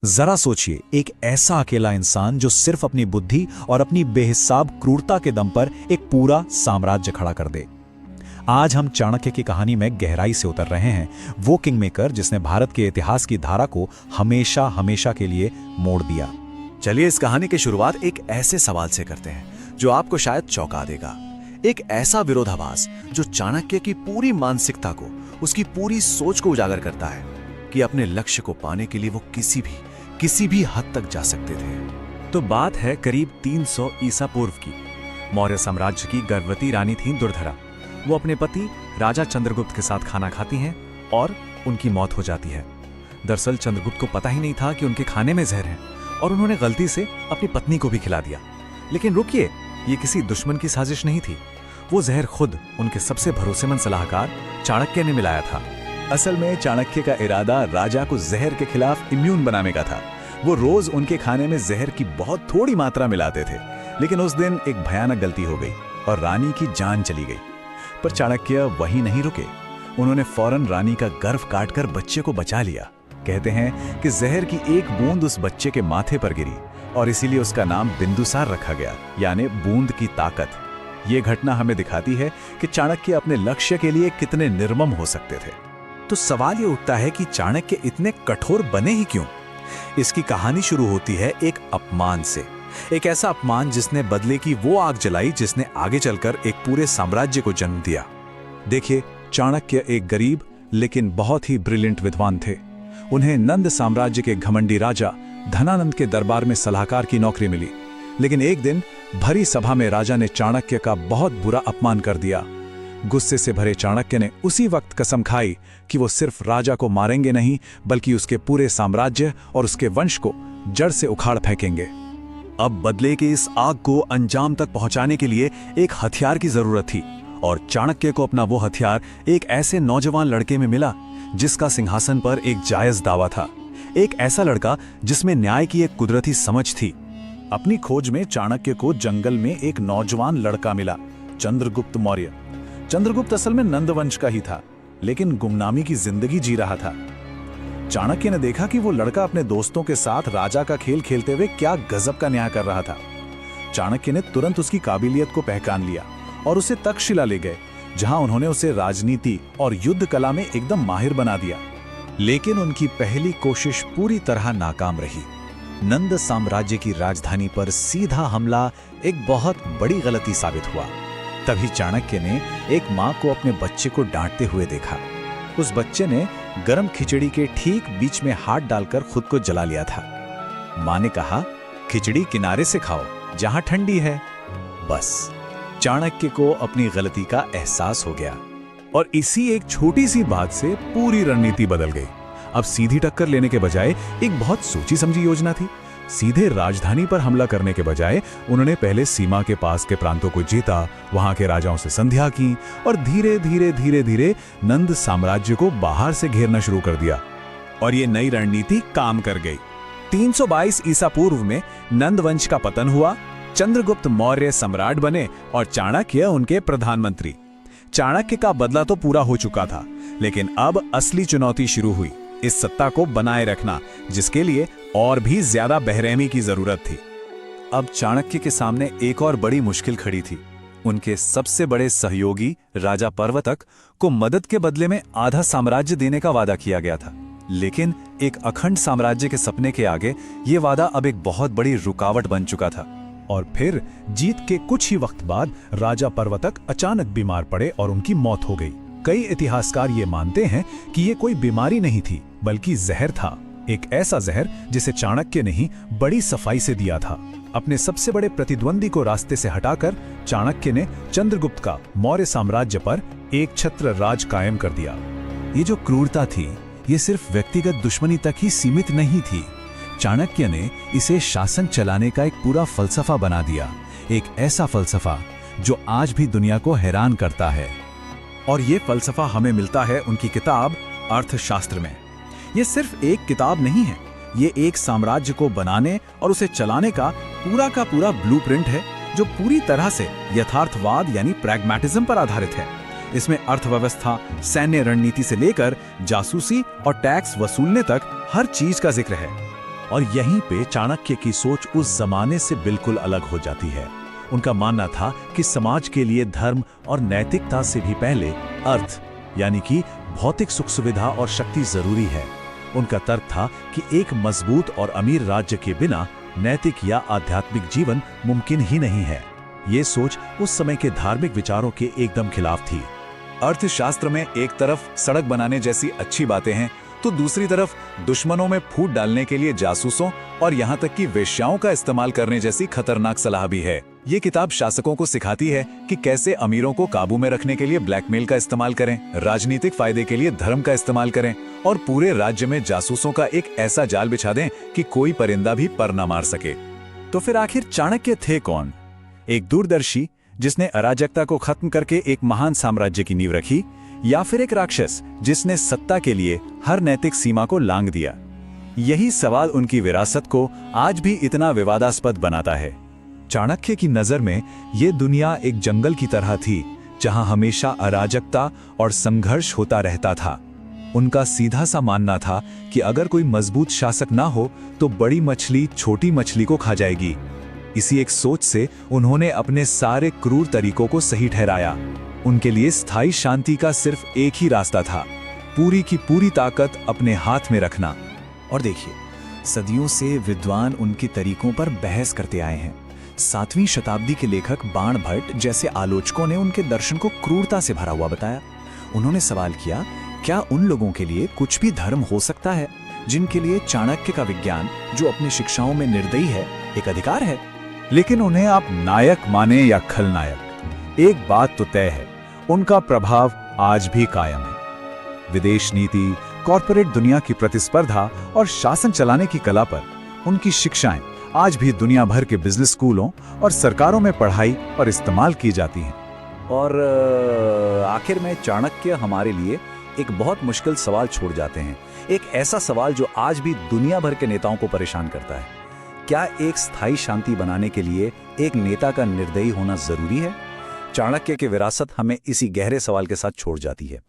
जरा सोचिए, एक ऐसा अकेला इंसान जो सिर्फ अपनी बुद्धि और अपनी बेहिसाब क्रूरता के दम पर एक पूरा साम्राज्य खड़ा कर दे। आज हम चाणक्य की कहानी में गहराई से उतर रहे हैं, वो किंगमेकर जिसने भारत के इतिहास की धारा को हमेशा हमेशा के लिए मोड़ दिया। चलिए इस कहानी की शुरुआत एक ऐसे सवाल से करते हैं जो आपको शायद चौंका देगा। एक ऐसा विरोधाभास जो चाणक्य की पूरी मानसिकता को, उसकी पूरी सोच को उजागर करता है कि अपने लक्ष्य को पाने के लिए वो किसी भी हद तक जा सकते थे। तो बात है करीब 300 ईसा पूर्व की। मौर्य साम्राज्य की गर्भवती रानी थी दुर्धरा। वो अपने पति राजा चंद्रगुप्त के साथ खाना खाती हैं और उनकी मौत हो जाती है। दरअसल चंद्रगुप्त को पता ही नहीं था कि उनके खाने में जहर है और उन्होंने गलती से अपनी पत्नी को भी खिला दिया। लेकिन रुकिए, ये किसी दुश्मन की साजिश नहीं थी। वो जहर खुद उनके सबसे भरोसेमंद सलाहकार चाणक्य ने मिलाया था। असल में चाणक्य का इरादा राजा को जहर के खिलाफ इम्यून बनाने का था। वो रोज उनके खाने में जहर की बहुत थोड़ी मात्रा मिलाते थे, लेकिन उस दिन एक भयानक गलती हो गई और रानी की जान चली गई। पर चाणक्य वहीं नहीं रुके। उन्होंने फौरन रानी का गर्भ काटकर बच्चे को बचा लिया। कहते हैं कि जहर की एक बूंद उस बच्चे के माथे पर गिरी और इसीलिए उसका नाम बिंदुसार रखा गया, यानी बूंद की ताकत। ये घटना हमें दिखाती है कि चाणक्य अपने लक्ष्य के लिए कितने निर्मम हो सकते थे। तो सवाल ये उठता है कि चाणक्य इतने कठोर बने ही क्यों? इसकी कहानी शुरू होती है एक अपमान से। एक ऐसा अपमान जिसने बदले की वो आग जलाई जिसने आगे चलकर एक पूरे साम्राज्य को जन्म दिया। देखिए, चाणक्य एक गरीब लेकिन बहुत ही ब्रिलियंट विद्वान थे। उन्हें नंद साम्राज्य के घमंडी राजा धनानंद के दरबार में सलाहकार की नौकरी मिली। लेकिन एक दिन भरी सभा में राजा ने चाणक्य का बहुत बुरा अपमान कर दिया। गुस्से से भरे चाणक्य ने उसी वक्त कसम खाई कि वो सिर्फ राजा को मारेंगे नहीं, बल्कि उसके पूरे साम्राज्य और उसके वंश को जड़ से उखाड़ फेंकेंगे। अब बदले के इस आग को अंजाम तक पहुंचाने के लिए एक हथियार की जरूरत थी और चाणक्य को अपना वो हथियार एक ऐसे नौजवान लड़के में मिला जिसका सिंहासन पर एक जायज दावा था। एक ऐसा लड़का जिसमें न्याय की एक कुदरती समझ थी। अपनी खोज में चाणक्य को जंगल में एक नौजवान लड़का मिला, चंद्रगुप्त मौर्य। चंद्रगुप्त असल में नंदवंश का ही था, लेकिन गुमनामी की जिंदगी जी रहा था। चाणक्य ने देखा कि वो लड़का अपने दोस्तों के साथ राजा का खेल खेलते हुए क्या गजब का न्याय कर रहा था। चाणक्य ने तुरंत उसकी काबिलियत को पहचान लिया और उसे तक्षशिला ले गए, जहां उन्होंने उसे राजनीति और युद्ध कला में एकदम माहिर बना दिया। लेकिन उनकी पहली कोशिश पूरी तरह नाकाम रही। नंद साम्राज्य की राजधानी पर सीधा हमला एक बहुत बड़ी गलती साबित हुआ। तभी चाणक्य ने एक मां को अपने बच्चे को डांटते हुए देखा। उस बच्चे ने गरम खिचड़ी के ठीक बीच में हाथ डालकर खुद को जला लिया था। मां ने कहा, खिचड़ी किनारे से खाओ जहां ठंडी है। बस चाणक्य को अपनी गलती का एहसास हो गया और इसी एक छोटी सी बात से पूरी रणनीति बदल गई। अब सीधी टक्कर लेने के बजाय एक बहुत सोची समझी योजना थी। सीधे राजधानी पर हमला करने के बजाय उन्होंने पहले सीमा के पास के प्रांतों को जीता, वहां के राजाओं से संध्या की और धीरे धीरे नंद साम्राज्य को बाहर से घेरना शुरू कर दिया। और ये नई रणनीति काम कर गई। 322 ईसा पूर्व में नंद वंश का पतन हुआ, चंद्रगुप्त मौर्य सम्राट बने और चाणक्य उनके प्रधानमंत्री। चाणक्य का बदला तो पूरा हो चुका था, लेकिन अब असली चुनौती शुरू हुई, इस सत्ता को बनाए रखना, जिसके लिए और भी ज्यादा बेरहमी की जरूरत थी। अब चाणक्य के सामने एक और बड़ी मुश्किल खड़ी थी। उनके सबसे बड़े सहयोगी राजा पर्वतक को मदद के बदले में आधा साम्राज्य देने का वादा किया गया था। लेकिन एक अखंड साम्राज्य के सपने के आगे ये वादा अब एक बहुत बड़ी रुकावट बन चुका था। और फिर जीत के कुछ ही वक्त बाद राजा पर्वतक अचानक बीमार पड़े और उनकी मौत हो गई। कई इतिहासकार ये मानते हैं कि ये कोई बीमारी नहीं थी, बल्कि जहर था। एक ऐसा जहर जिसे चाणक्य ने ही बड़ी सफाई से दिया था। अपने सबसे बड़े प्रतिद्वंदी को रास्ते से हटाकर चाणक्य ने चंद्रगुप्त का मौर्य साम्राज्य पर एक छत्र राज कायम कर दिया। ये जो क्रूरता थी, ये सिर्फ व्यक्तिगत दुश्मनी तक ही सीमित नहीं थी। चाणक्य ने इसे शासन चलाने का एक पूरा फलसफा बना दिया। एक ऐसा फलसफा जो आज भी दुनिया को हैरान करता है। और ये फलसफा हमें मिलता है उनकी किताब अर्थशास्त्र में। ये सिर्फ एक किताब नहीं है, ये एक साम्राज्य को बनाने और उसे चलाने का पूरा ब्लूप्रिंट है, जो पूरी तरह से यथार्थवाद यानी प्रैग्मैटिज्म पर आधारित है। इसमें अर्थव्यवस्था, सैन्य रणनीति से लेकर जासूसी और टैक्स वसूलने तक हर चीज का जिक्र है। और यहीं पे चाणक्य की सोच उस जमाने से बिल्कुल अलग हो जाती है। उनका मानना था कि समाज के लिए धर्म और नैतिकता से भी पहले अर्थ यानी कि भौतिक सुख सुविधा और शक्ति जरूरी है। उनका तर्क था कि एक मजबूत और अमीर राज्य के बिना नैतिक या आध्यात्मिक जीवन मुमकिन ही नहीं है। ये सोच उस समय के धार्मिक विचारों के एकदम खिलाफ थी। अर्थशास्त्र में एक तरफ सड़क बनाने जैसी अच्छी बातें हैं, तो दूसरी तरफ दुश्मनों में फूट डालने के लिए जासूसों और यहाँ तक कि वेश्याओं का इस्तेमाल करने जैसी खतरनाक सलाह भी है। ये किताब शासकों को सिखाती है कि कैसे अमीरों को काबू में रखने के लिए ब्लैकमेल का इस्तेमाल करें, राजनीतिक फायदे के लिए धर्म का इस्तेमाल करें और पूरे राज्य में जासूसों का एक ऐसा जाल बिछा दें कि कोई परिंदा भी पर न मार सके। तो फिर आखिर चाणक्य थे कौन? एक दूरदर्शी जिसने अराजकता को खत्म करके एक महान साम्राज्य की नींव रखी, या फिर एक राक्षस जिसने सत्ता के लिए हर नैतिक सीमा को लांघ दिया? यही सवाल उनकी विरासत को आज भी इतना विवादास्पद बनाता है। चाणक्य की नजर में ये दुनिया एक जंगल की तरह थी, जहां हमेशा अराजकता और संघर्ष होता रहता था। उनका सीधा सा मानना था कि अगर कोई मजबूत शासक ना हो तो बड़ी मछली छोटी मछली को खा जाएगी। इसी एक सोच से उन्होंने अपने सारे क्रूर तरीकों को सही ठहराया। उनके लिए स्थायी शांति का सिर्फ एक ही रास्ता था, पूरी की पूरी ताकत अपने हाथ में रखना। और देखिए, सदियों से विद्वान उनके तरीकों पर बहस करते आए हैं। 7वीं शताब्दी के लेखक बाण भट्ट जैसे आलोचकों ने उनके दर्शन को क्रूरता से भरा हुआ बताया। उन्होंने सवाल किया, क्या उन लोगों के लिए कुछ भी धर्म हो सकता है जिनके लिए चाणक्य का विज्ञान, जो अपनी शिक्षाओं में निर्दयी है, एक अधिकार है? लेकिन उन्हें आप नायक माने या खलनायक, एक बात तो तय है, उनका प्रभाव आज भी कायम है। विदेश नीति, कॉर्पोरेट दुनिया की प्रतिस्पर्धा और शासन चलाने की कला पर उनकी शिक्षाएं आज भी दुनिया भर के बिजनेस स्कूलों और सरकारों में पढ़ाई और इस्तेमाल की जाती हैं। और आखिर में चाणक्य हमारे लिए एक बहुत मुश्किल सवाल छोड़ जाते हैं, एक ऐसा सवाल जो आज भी दुनिया भर के नेताओं को परेशान करता है। क्या एक स्थायी शांति बनाने के लिए एक नेता का निर्दयी होना जरूरी है? चाणक्य की विरासत हमें इसी गहरे सवाल के साथ छोड़ जाती है।